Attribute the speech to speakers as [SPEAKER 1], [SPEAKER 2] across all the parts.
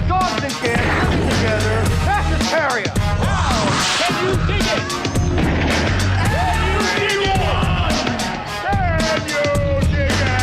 [SPEAKER 1] Dogs and cats living together. That's hysteria. Wow! Can you dig it? Can you dig it? Can you dig
[SPEAKER 2] it?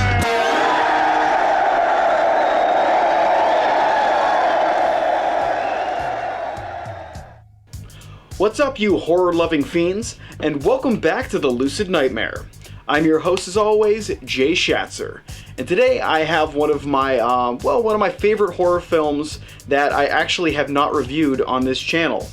[SPEAKER 2] What's up, you horror-loving fiends, and welcome back to the Lucid Nightmare. I'm your host, as always, Jay Schatzer, and today I have one of my favorite horror films that I actually have not reviewed on this channel.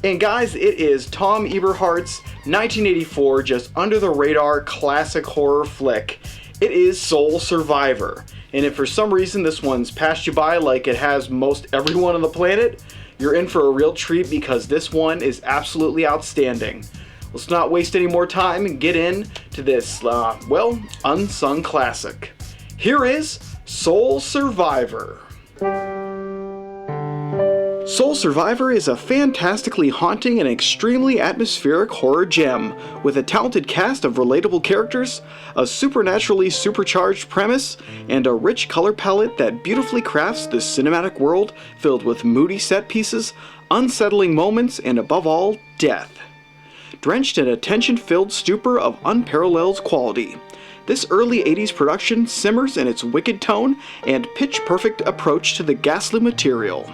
[SPEAKER 2] And guys, it is Tom Eberhardt's 1984, just under-the-radar classic horror flick. It is Soul Survivor, and if for some reason this one's passed you by like it has most everyone on the planet, you're in for a real treat because this one is absolutely outstanding. Let's not waste any more time and get into this, unsung classic. Here is Soul Survivor. Soul Survivor is a fantastically haunting and extremely atmospheric horror gem with a talented cast of relatable characters, a supernaturally supercharged premise, and a rich color palette that beautifully crafts this cinematic world filled with moody set pieces, unsettling moments, and above all, death. Drenched in a tension-filled stupor of unparalleled quality, this early 80s production simmers in its wicked tone and pitch-perfect approach to the ghastly material.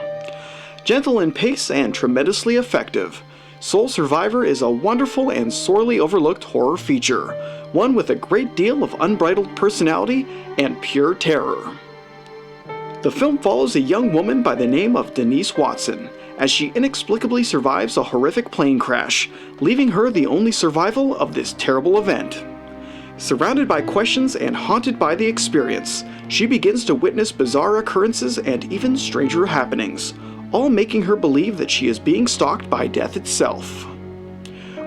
[SPEAKER 2] Gentle in pace and tremendously effective, Soul Survivor is a wonderful and sorely overlooked horror feature, one with a great deal of unbridled personality and pure terror. The film follows a young woman by the name of Denise Watson, as she inexplicably survives a horrific plane crash, leaving her the only survival of this terrible event. Surrounded by questions and haunted by the experience, she begins to witness bizarre occurrences and even stranger happenings, all making her believe that she is being stalked by death itself.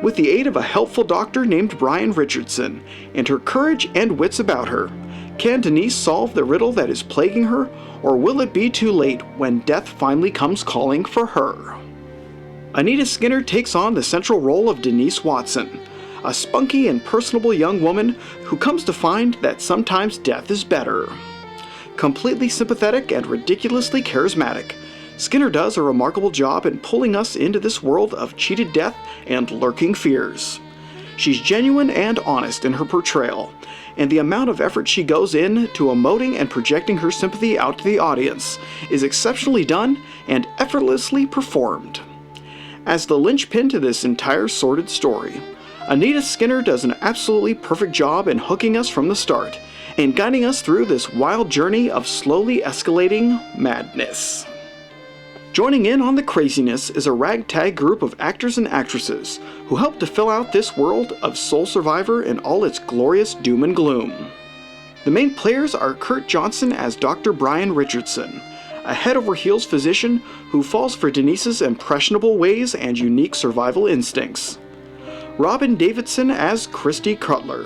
[SPEAKER 2] With the aid of a helpful doctor named Brian Richardson, and her courage and wits about her, can Denise solve the riddle that is plaguing her, or will it be too late when death finally comes calling for her? Anita Skinner takes on the central role of Denise Watson, a spunky and personable young woman who comes to find that sometimes death is better. Completely sympathetic and ridiculously charismatic, Skinner does a remarkable job in pulling us into this world of cheated death and lurking fears. She's genuine and honest in her portrayal, and the amount of effort she goes in to emoting and projecting her sympathy out to the audience is exceptionally done and effortlessly performed. As the linchpin to this entire sordid story, Anita Skinner does an absolutely perfect job in hooking us from the start and guiding us through this wild journey of slowly escalating madness. Joining in on the craziness is a ragtag group of actors and actresses who help to fill out this world of Soul Survivor in all its glorious doom and gloom. The main players are Kurt Johnson as Dr. Brian Richardson, a head-over-heels physician who falls for Denise's impressionable ways and unique survival instincts. Robin Davidson as Christy Cutler,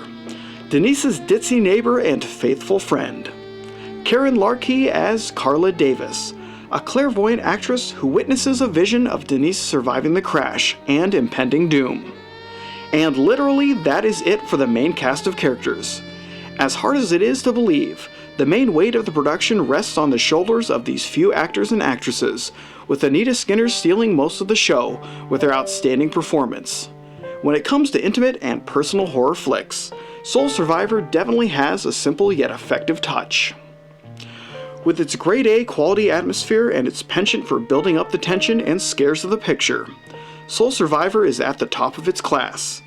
[SPEAKER 2] Denise's ditzy neighbor and faithful friend. Karen Larkey as Carla Davis, a clairvoyant actress who witnesses a vision of Denise surviving the crash and impending doom. And literally, that is it for the main cast of characters. As hard as it is to believe, the main weight of the production rests on the shoulders of these few actors and actresses, with Anita Skinner stealing most of the show with her outstanding performance. When it comes to intimate and personal horror flicks, Soul Survivor definitely has a simple yet effective touch. With its grade A quality atmosphere and its penchant for building up the tension and scares of the picture, Soul Survivor is at the top of its class.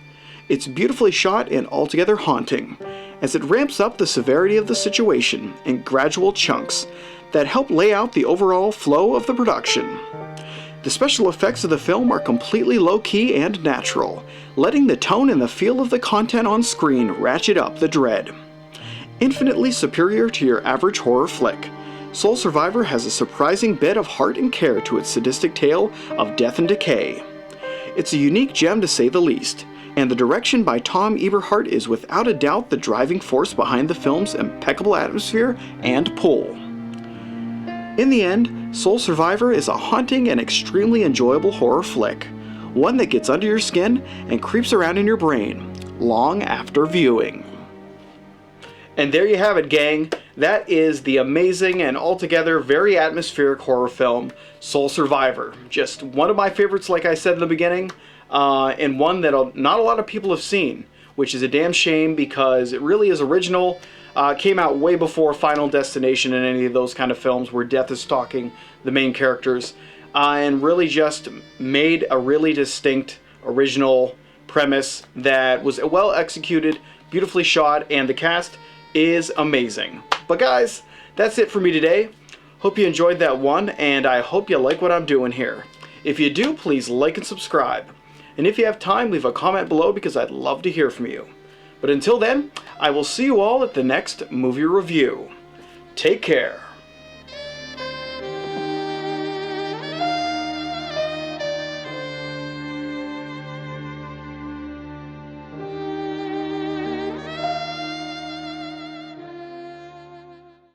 [SPEAKER 2] It's beautifully shot and altogether haunting, as it ramps up the severity of the situation in gradual chunks that help lay out the overall flow of the production. The special effects of the film are completely low-key and natural, letting the tone and the feel of the content on screen ratchet up the dread. Infinitely superior to your average horror flick, Soul Survivor has a surprising bit of heart and care to its sadistic tale of death and decay. It's a unique gem to say the least, and the direction by Tom Eberhardt is without a doubt the driving force behind the film's impeccable atmosphere and pull. In the end, Soul Survivor is a haunting and extremely enjoyable horror flick, one that gets under your skin and creeps around in your brain, long after viewing. And there you have it, gang. That is the amazing and altogether very atmospheric horror film, Soul Survivor. Just one of my favorites, like I said in the beginning, and one that not a lot of people have seen, which is a damn shame because it really is original. Came out way before Final Destination and any of those kind of films where death is stalking the main characters, and really just made a really distinct, original premise that was well executed, beautifully shot, and the cast is amazing. But guys, that's it for me today. Hope you enjoyed that one, and I hope you like what I'm doing here. If you do, please like and subscribe. And if you have time, leave a comment below because I'd love to hear from you. But until then, I will see you all at the next movie review. Take care.